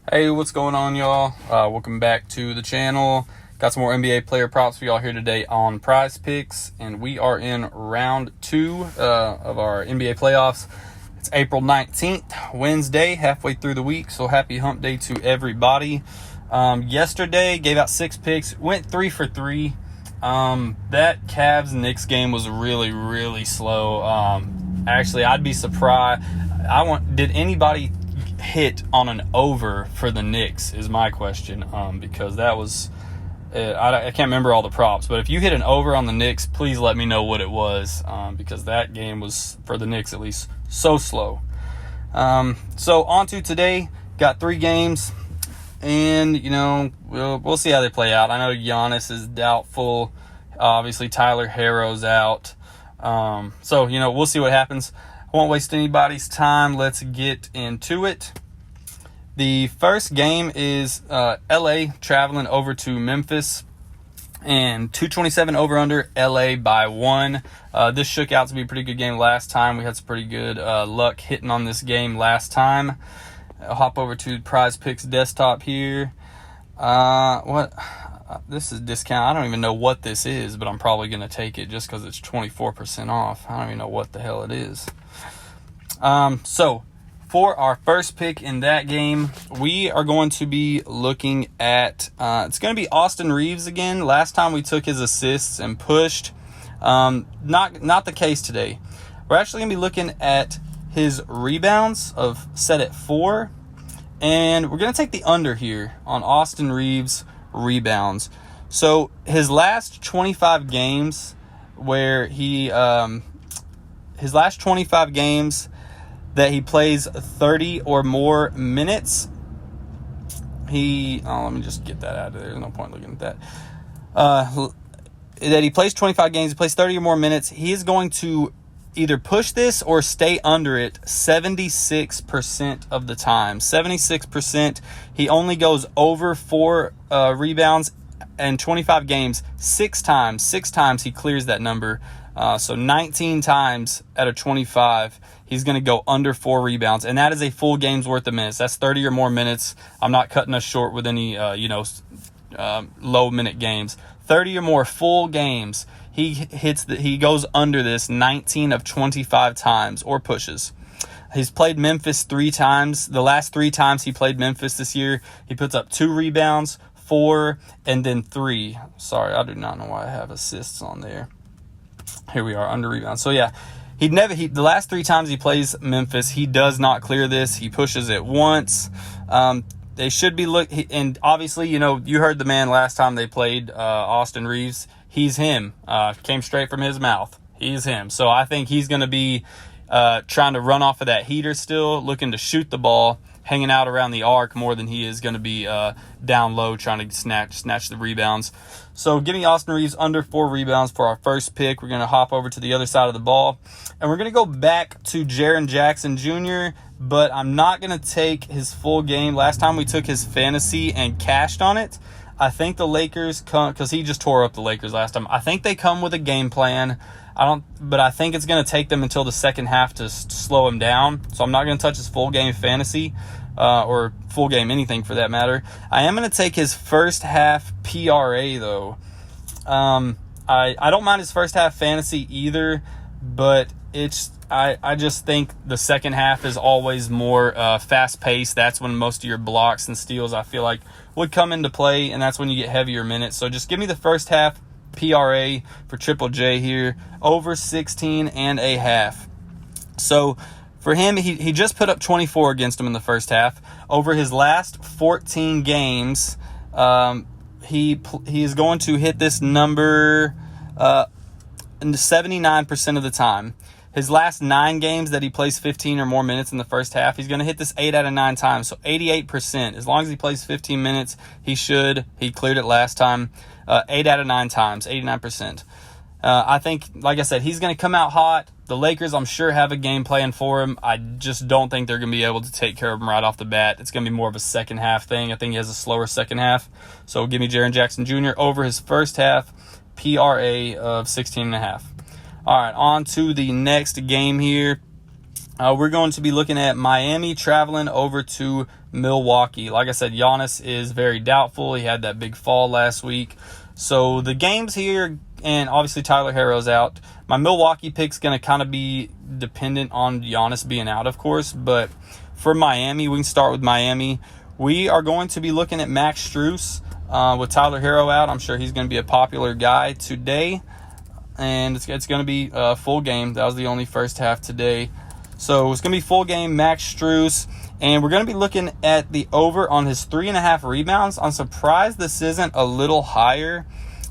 Hey, what's going on, y'all? Welcome back to the channel. Got some more NBA player props for y'all here today on PrizePicks, and we are in round 2 of our NBA playoffs. It's April 19th, Wednesday, halfway through the week, so happy hump day to everybody. Yesterday, gave out 6 picks, went 3 for 3. That Cavs-Knicks game was really slow. Actually, I'd be surprised. Did anybody hit on an over for the Knicks is my question, because that was I can't remember all the props, but if you hit an over on the Knicks, please let me know what it was, because that game was, for the Knicks at least, so slow. So on to today, got 3 games, and we'll see how they play out. I know Giannis is doubtful, obviously Tyler Herro's out, so we'll see what happens. Won't waste anybody's time. Let's get into it. The first game is LA traveling over to Memphis, and 227 over under, LA by 1. This shook out to be a pretty good game last time. We had some pretty good luck hitting on this game last time. I'll hop over to PrizePicks desktop here. This is discount. I don't even know what this is, but I'm probably going to take it just because it's 24% off. I don't even know what the hell it is. So for our first pick in that game, we are going to be looking at, it's going to be Austin Reeves again. Last time we took his assists and pushed. Not the case today. We're actually going to be looking at his rebounds set at 4. And we're going to take the under here on Austin Reeves rebounds. So his last 25 games that he plays 30 or more minutes, let me just get that out of there. There's no point looking at that. That he plays 25 games, he plays 30 or more minutes, he is going to either push this or stay under it 76% of the time. 76%. He only goes over 4 rebounds in 25 games 6 times. 6 times he clears that number. So 19 times out of 25, he's going to go under 4 rebounds, and that is a full game's worth of minutes. That's 30 or more minutes. I'm not cutting us short with any, low minute games. 30 or more full games. He goes under this 19 of 25 times or pushes. He's played Memphis 3 times. The last 3 times he played Memphis this year, he puts up 2 rebounds, 4, and then 3. Sorry, I do not know why I have assists on there. Here we are, under rebounds. So yeah, the last 3 times he plays Memphis, he does not clear this. He pushes it once. They should be and obviously, you heard the man last time they played Austin Reeves. He's him. Came straight from his mouth. He's him. So I think he's going to be trying to run off of that heater still, looking to shoot the ball, hanging out around the arc more than he is going to be down low trying to snatch the rebounds. So give me Austin Reeves under 4 rebounds for our first pick. We're going to hop over to the other side of the ball, and we're going to go back to Jaren Jackson Jr., but I'm not going to take his full game. Last time we took his fantasy and cashed on it. I think the Lakers come, because he just tore up the Lakers last time. I think they come with a game plan. But I think it's going to take them until the second half to slow him down. So I'm not going to touch his full game fantasy, or full game anything for that matter. I am going to take his first half PRA though. I don't mind his first half fantasy either, but I just think the second half is always more fast paced. That's when most of your blocks and steals, I feel like, would come into play, and that's when you get heavier minutes. So just give me the first half PRA for Triple J here, over 16.5. So for him, he just put up 24 against him in the first half. Over his last 14 games, he is going to hit this number 79% of the time. His last 9 games that he plays 15 or more minutes in the first half, he's going to hit this 8 out of 9 times, so 88%. As long as he plays 15 minutes, he should. He cleared it last time. 8 out of 9 times, 89%. I think, like I said, he's going to come out hot. The Lakers, I'm sure, have a game plan for him. I just don't think they're going to be able to take care of him right off the bat. It's going to be more of a second half thing. I think he has a slower second half. So give me Jaren Jackson Jr. over his first half PRA of 16.5. All right, on to the next game here. We're going to be looking at Miami traveling over to Milwaukee. Like I said, Giannis is very doubtful. He had that big fall last week. So the games here, and obviously Tyler Herro's out. My Milwaukee pick's going to kind of be dependent on Giannis being out, of course. But for Miami, we can start with Miami. We are going to be looking at Max Strus with Tyler Herro out. I'm sure he's going to be a popular guy today. And it's going to be a full game. That was the only first half today. So it's going to be full game, Max Strus. And we're going to be looking at the over on his 3.5 rebounds. I'm surprised this isn't a little higher.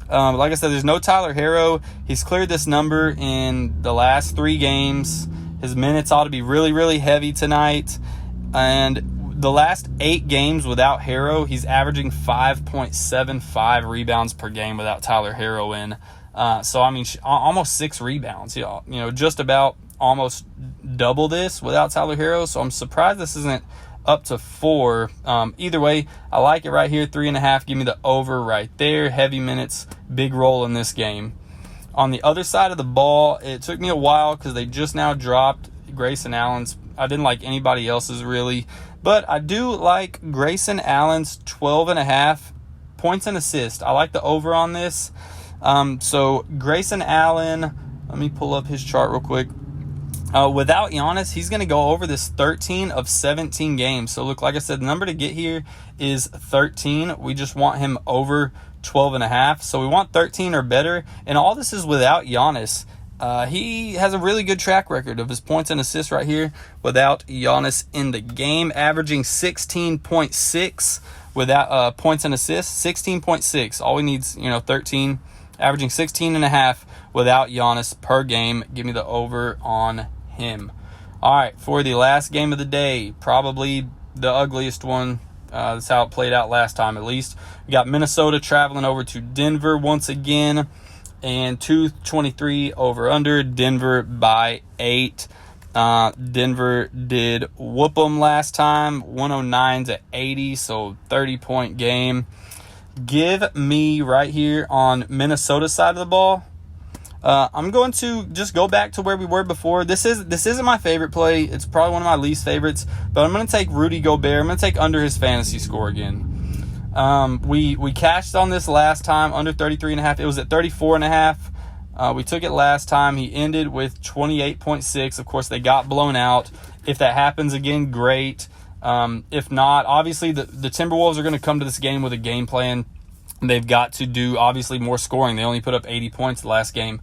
Like I said, there's no Tyler Herro. He's cleared this number in the last 3 games. His minutes ought to be really, really heavy tonight. And the last 8 games without Herro, he's averaging 5.75 rebounds per game without Tyler Herro in. So, I mean, almost 6 rebounds. You know, just about almost double this without Tyler Herro. So I'm surprised this isn't up to 4. Either way, I like it right here, 3.5. Give me the over right there. Heavy minutes, big role in this game. On the other side of the ball, it took me a while because they just now dropped Grayson Allen's. I didn't like anybody else's really, but I do like Grayson Allen's 12.5 points and assists. I like the over on this. So Grayson Allen, let me pull up his chart real quick. Without Giannis, he's going to go over this 13 of 17 games. So look, like I said, the number to get here is 13. We just want him over 12.5. So we want 13 or better. And all this is without Giannis. He has a really good track record of his points and assists right here without Giannis in the game, averaging 16.6 without points and assists. 16.6. All we need is 13. Averaging 16.5 without Giannis per game. Give me the over on him. All right, for the last game of the day, probably the ugliest one. That's how it played out last time, at least. We got Minnesota traveling over to Denver once again, and 223 over under. Denver by 8. Denver did whoop them last time, 109-80, so 30-point game. Give me right here on Minnesota's side of the ball. I'm going to just go back to where we were before. This isn't my favorite play. It's probably one of my least favorites. But I'm going to take Rudy Gobert. I'm going to take under his fantasy score again. We cashed on this last time, under 33.5. It was at 34.5. We took it last time. He ended with 28.6. Of course, they got blown out. If that happens again, great. If not, obviously the Timberwolves are going to come to this game with a game plan. They've got to do obviously more scoring. They only put up 80 points the last game.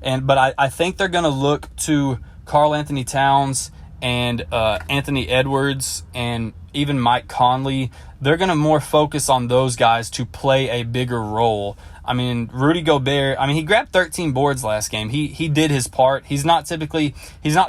But I think they're going to look to Karl Anthony Towns and Anthony Edwards and even Mike Conley. They're going to more focus on those guys to play a bigger role. I mean, Rudy Gobert, he grabbed 13 boards last game. He did his part. He's not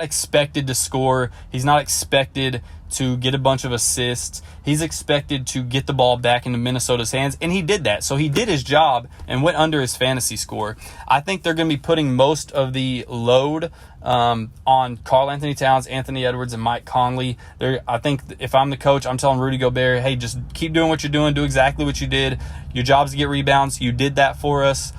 expected to score. He's not expected to get a bunch of assists. He's expected to get the ball back into Minnesota's hands, and he did that. So he did his job and went under his fantasy score. I think they're going to be putting most of the load on Karl Anthony Towns, Anthony Edwards, and Mike Conley. I think if I'm the coach, I'm telling Rudy Gobert, hey, just keep doing what you're doing. Do exactly what you did. Your job is to get rebounds. You did that for us.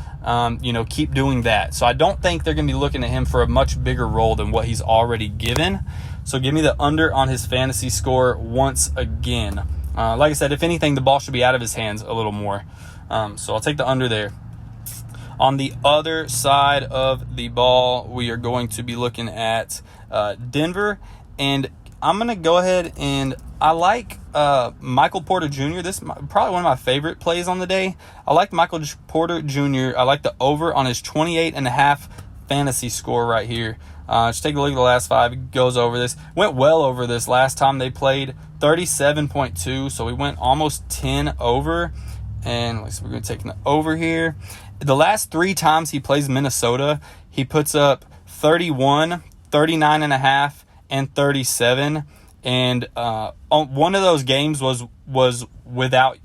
Keep doing that. So I don't think they're going to be looking at him for a much bigger role than what he's already given. So give me the under on his fantasy score once again. Like I said, if anything, the ball should be out of his hands a little more. So I'll take the under there. On the other side of the ball, we are going to be looking at Denver. And I'm going to go ahead and I like Michael Porter Jr. This is probably one of my favorite plays on the day. I like Michael Porter Jr. I like the over on his 28.5 fantasy score right here. Just take a look at the last 5. It goes over this. Went well over this last time they played, 37.2. So we went almost 10 over. And we're going to take the over here. The last 3 times he plays Minnesota, he puts up 31, 39.5, and 37. And one of those games was without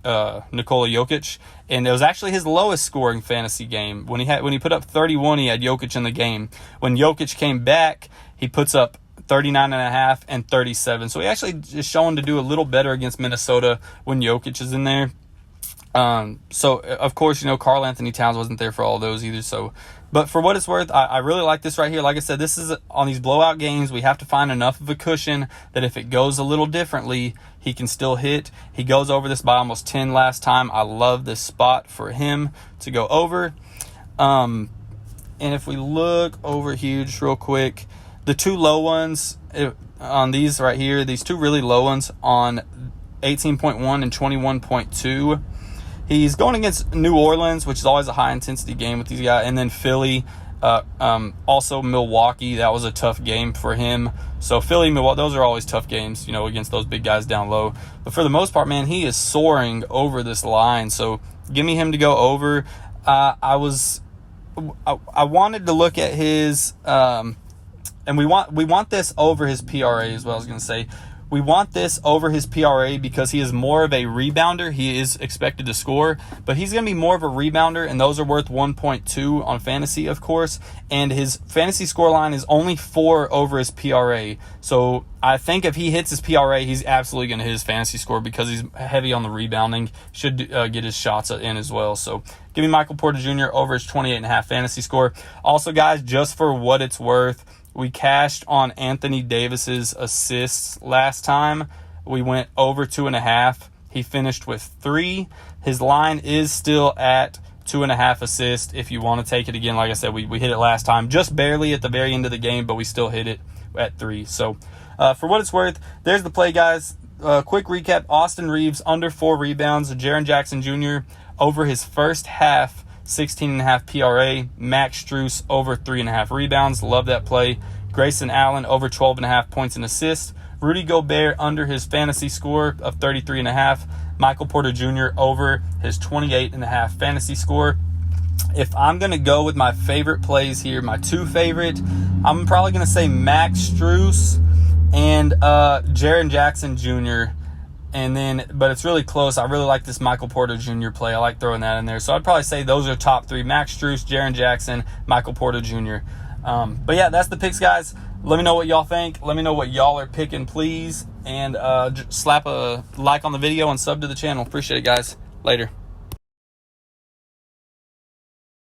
Nikola Jokic, and it was actually his lowest scoring fantasy game. When he put up 31, he had Jokic in the game. When Jokic came back, he puts up 39.5 and 37. So he actually is showing to do a little better against Minnesota when Jokic is in there. So of course, Karl Anthony Towns wasn't there for all those either. So But for what it's worth, I really like this right here. Like I said, this is on these blowout games. We have to find enough of a cushion that if it goes a little differently, he can still hit. He goes over this by almost 10 last time. I love this spot for him to go over. And if we look over here just real quick, the two low ones on these right here, these two really low ones on 18.1 and 21.2. He's going against New Orleans, which is always a high-intensity game with these guys, and then Philly, also Milwaukee. That was a tough game for him. So Philly, Milwaukee, those are always tough games, against those big guys down low. But for the most part, man, he is soaring over this line. So give me him to go over. I wanted to look at his, and we want this over his PRA is what I was going to say. We want this over his PRA because he is more of a rebounder. He is expected to score, but he's going to be more of a rebounder, and those are worth 1.2 on fantasy, of course. And his fantasy score line is only 4 over his PRA. So I think if he hits his PRA, he's absolutely going to hit his fantasy score because he's heavy on the rebounding. Should get his shots in as well. So give me Michael Porter Jr. over his 28.5 fantasy score. Also, guys, just for what it's worth, we cashed on Anthony Davis's assists last time. We went over 2.5. He finished with 3. His line is still at 2.5 assists. If you want to take it again, like I said, we hit it last time, just barely at the very end of the game, but we still hit it at 3. So for what it's worth, there's the play, guys. Quick recap: Austin Reeves under 4 rebounds. Jaren Jackson Jr. over his first half, 16.5 PRA. Max Strus over 3.5 rebounds. Love that play. Grayson Allen over 12.5 points and assists. Rudy Gobert under his fantasy score of 33.5. Michael Porter Jr. over his 28.5 fantasy score. If I'm going to go with my favorite plays here, my 2 favorite, I'm probably going to say Max Strus and Jaren Jackson Jr. But it's really close. I really like this Michael Porter Jr. play. I like throwing that in there. So I'd probably say those are top 3: Max Strus, Jaren Jackson, Michael Porter Jr. But yeah, that's the picks, guys. Let me know what y'all think. Let me know what y'all are picking, please. And slap a like on the video and sub to the channel. Appreciate it, guys. Later.